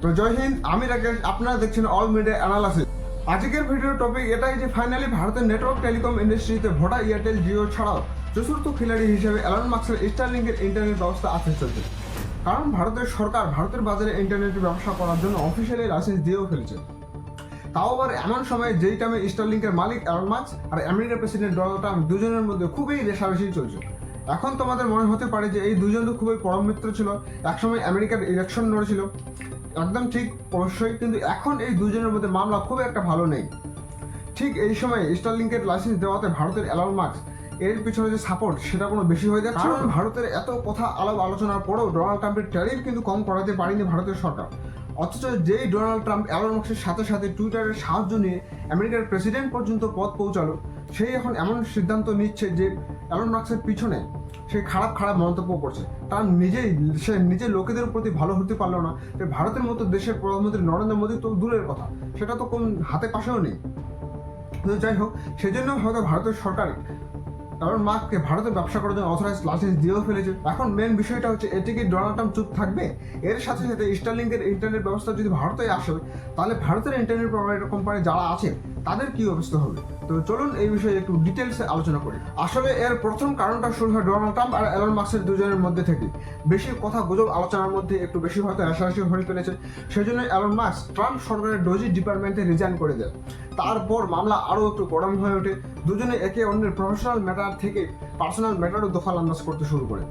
তো জয় হিন্দ, আমি রাকেশ, আপনারা দেখছেন অল মিডিয়া অ্যানালাইসিস। আজকের ভিডিওর টপিক এটাই যে ফাইনালি ভারতের নেটওয়ার্ক টেলিকম ইন্ডাস্ট্রিতে ভোডা, এয়ারটেল, জিও ছাড়াও চতুর্থ খিলাড়ি হিসেবে এলন মাস্কের স্টারলিংকের ইন্টারনেট ব্যবস্থা আসতে চলছে। কারণ ভারতের সরকার ভারতের বাজারে ইন্টারনেটের ব্যবসা করার জন্য অফিসিয়ালি লাইসেন্স দিয়েও ফেলেছে। তাও আবার এমন সময় যেই টাইমে স্টারলিংকের মালিক এলন মাস্ক আর আমেরিকার প্রেসিডেন্ট ডোনাল্ড ট্রাম্প দুজনের মধ্যে খুবই রেষারেষি চলছে। এখন তোমাদের মনে হতে পারে যে এই দুজন তো খুবই পরম মিত্র ছিল, একসময় আমেরিকার ইলেকশন লড়েছিল। একদম ঠিক, অবশ্যই, কিন্তু এখন এই দুজনের মধ্যে মামলা খুব একটা ভালো নেই। ঠিক এই সময় স্টারলিংকের লাইসেন্স দেওয়াতে ভারতের এলন মাস্ক এর পিছনে যে সাপোর্ট সেটা কোনো বেশি হয়ে যাচ্ছে। কারণ ভারতের এত কথা আলাপ আলোচনার পরেও ডোনাল্ড ট্রাম্পের ট্যারিফ কিন্তু কম করাতে পারেনি ভারতের সরকার। অথচ যেই ডোনাল্ড ট্রাম্প এলন মাস্কের সাথে সাথে টুইটারের সাহায্য নিয়ে আমেরিকার প্রেসিডেন্ট পর্যন্ত পদ পৌঁছালো, সেই এখন এমন সিদ্ধান্ত নিচ্ছে যে এলন মাস্কের পিছনে সে খারাপ খারাপ মন্তব্য করছে। তার সে নিজের লোকেদের প্রতি ভালো হতে পারলো না, যে ভারতের মতো দেশের প্রধানমন্ত্রী নরেন্দ্র মোদী তো দূরের কথা, সেটা তো কোন হাতে পাশেও নেই। যাই হোক, সেজন্য হয়তো ভারতের সরকার এলন মাস্ককে ভারতে ব্যবসা করার জন্য অথরাইজ লাইসেন্স দিয়েও ফেলেছে। এখন মেন বিষয়টা হচ্ছে, এটি কি ডোনাল্ড ট্রাম্প চুপ থাকবে? এর সাথে সাথে স্টারলিংকের ইন্টারনেট ব্যবস্থা যদি ভারতে আসে, তাহলে ভারতের ইন্টারনেট প্রোভাইডার কোম্পানি যারা আছে তাদের কি অবস্থা হবে? তো চলুন এই বিষয়ে একটু ডিটেলসে আলোচনা করি। আসলে এর প্রথম কারণটা শুরু হয় ডোনাল্ড ট্রাম্প আর এলন মাস্কের দুজনের মধ্যে থেকে। বেশি কথা গুজব আলোচনার মধ্যে একটু বেশি হয়তো রেষারেষি হয়ে ফেলেছে। সেজন্য এলন মাস্ক ট্রাম্প সরকারের ডোজি ডিপার্টমেন্টে রিজাইন করে দেয়। তারপর মামলা আরও একটু গরম হয়ে ওঠে। দুজনে একে অন্যের প্রফেশনাল ম্যাটার থেকে পার্সোনাল ম্যাটারও দখল আন্দাজ করতে শুরু করে।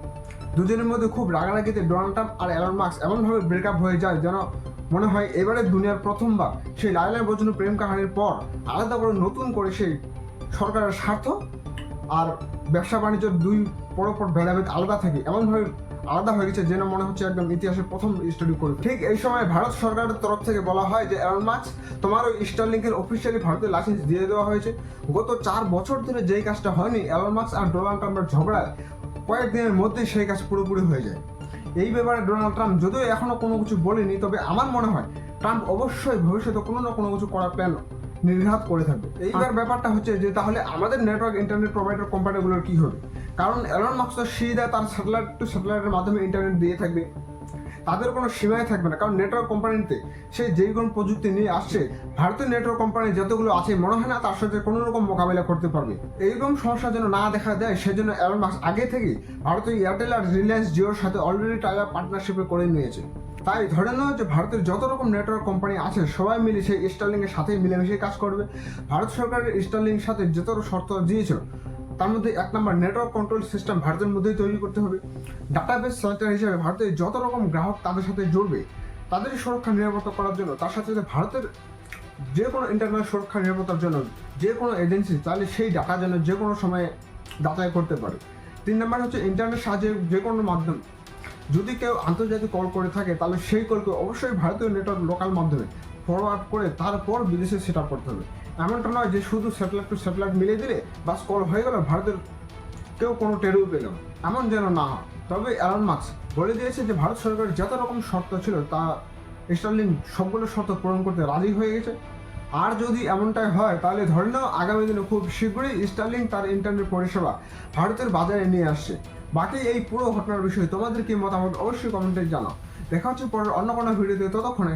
দুজনের মধ্যে খুব রাগারাগিতে ডোনাল্ড ট্রাম্প আর এলন মাস্ক এমনভাবে ব্রেকআপ হয়ে যায় যেন মনে হয় এবারে দুনিয়ার প্রথমবার সেই লাইলা মজনু প্রেম কাহানির পর আলাদা করে নতুন করে সেই সরকারের স্বার্থ আর ব্যবসা বাণিজ্যের দুই পরপর ভেদাভেদ আলাদা থেকে এমনভাবে আলাদা হয়ে গেছে যেন মনে হচ্ছে একদম ইতিহাসের প্রথম স্টাডি করে। ঠিক এই সময় ভারত সরকারের তরফ থেকে বলা হয় যে এলন মাস্ক, তোমার ওই স্টারলিংকের অফিসিয়ালি ভারতের লাইসেন্স দিয়ে দেওয়া হয়েছে। গত 4 বছর ধরে যেই কাজটা হয়নি, এলন মাস্ক আর ডোনাল্ড ট্রাম্পের ঝগড়ায় কয়েকদিনের মধ্যেই সেই কাজ পুরোপুরি হয়ে যায়। এই ব্যাপারে ডোনাল্ড ট্রাম্প যদিও এখনো কোনো কিছু বলেনি, তবে আমার মনে হয় ট্রাম্প অবশ্যই ভবিষ্যতে কোনো না কোনো কিছু করার প্ল্যান নির্ঘাত করে থাকবে। এইবার ব্যাপারটা হচ্ছে যে তাহলে আমাদের নেটওয়ার্ক ইন্টারনেট প্রোভাইডার কোম্পানিগুলোর কি হবে? কারণ এলন মাস্ক তো সিধা তার স্যাটেলাইট টু স্যাটেলাইটের মাধ্যমে ইন্টারনেট দিয়ে থাকবে, তাদের কোনো সীমাই থাকবে না। কারণ নেটওয়ার্ক কোম্পানিতে সে যেই কোনো প্রযুক্তি নিয়ে আসছে, ভারতের নেটওয়ার্ক কোম্পানি যতগুলো আছে মনে হয় না তার সাথে কোনো রকম মোকাবিলা করতে পারবে। এইরকম সমস্যা যেন না দেখা দেয়, সেজন্য এলন মাস্ক আগে থেকেই ভারতের এয়ারটেল আর রিলায়েন্স জিওর সাথে অলরেডি টাই আপ পার্টনারশিপে করে নিয়েছে। তাই ধরে নেওয়া যে ভারতের যত রকম নেটওয়ার্ক কোম্পানি আছে সবাই মিলে সেই স্টারলিংকের সাথে মিলেমিশে কাজ করবে। ভারত সরকারের স্টারলিংকের সাথে যত শর্ত দিয়েছিল তার মধ্যে 1 নম্বর, নেটওয়ার্ক কন্ট্রোল সিস্টেম ভারতের মধ্যেই তৈরি করতে হবে। ডাটাবেস সেন্টার হিসেবে ভারতের যত রকম গ্রাহক তাদের সাথে জড়বে, তাদের সুরক্ষা নিরাপত্তা করার জন্য, তার সাথে সাথে ভারতের যে কোনো ইন্টারনেট সুরক্ষা নিরাপত্তার জন্য যে কোনো এজেন্সি তাহলে সেই ডাটা যেন যে কোনো সময়ে যাচাই করতে পারে। 3 নম্বর হচ্ছে, ইন্টারনেট সাহায্যে যে কোনো মাধ্যম যদি কেউ আন্তর্জাতিক কল করে থাকে, তাহলে সেই কলকে অবশ্যই ভারতীয় নেটওয়ার্ক লোকাল মাধ্যমে ফরওয়ার্ড করে তারপর বিদেশে সেট আপ করতে হবে। এমনটা নয় যে শুধু স্যাটেলাইট টু স্যাটেলাইট মিলিয়ে দিলে বাস কল হয়ে গেল, ভারতের কেউ কোনো টেরও পেল না, এমন যেন না হয়। তবে এলন মাস্ক বলে দিয়েছে যে ভারত সরকারের যত রকম শর্ত ছিল তা স্টারলিংক সবগুলো শর্ত পূরণ করতে রাজি হয়ে গেছে। আর যদি এমনটাই হয় তাহলে ধরে নাও আগামী দিনে খুব শীঘ্রই স্টারলিংক তার ইন্টারনেট পরিষেবা ভারতের বাজারে নিয়ে আসছে। বাকি এই পুরো ঘটনার বিষয়ে তোমাদের কি মতামত অবশ্যই কমেন্টে জানাও। দেখা হচ্ছে পরের অন্য কোনো ভিডিওতে, ততক্ষণে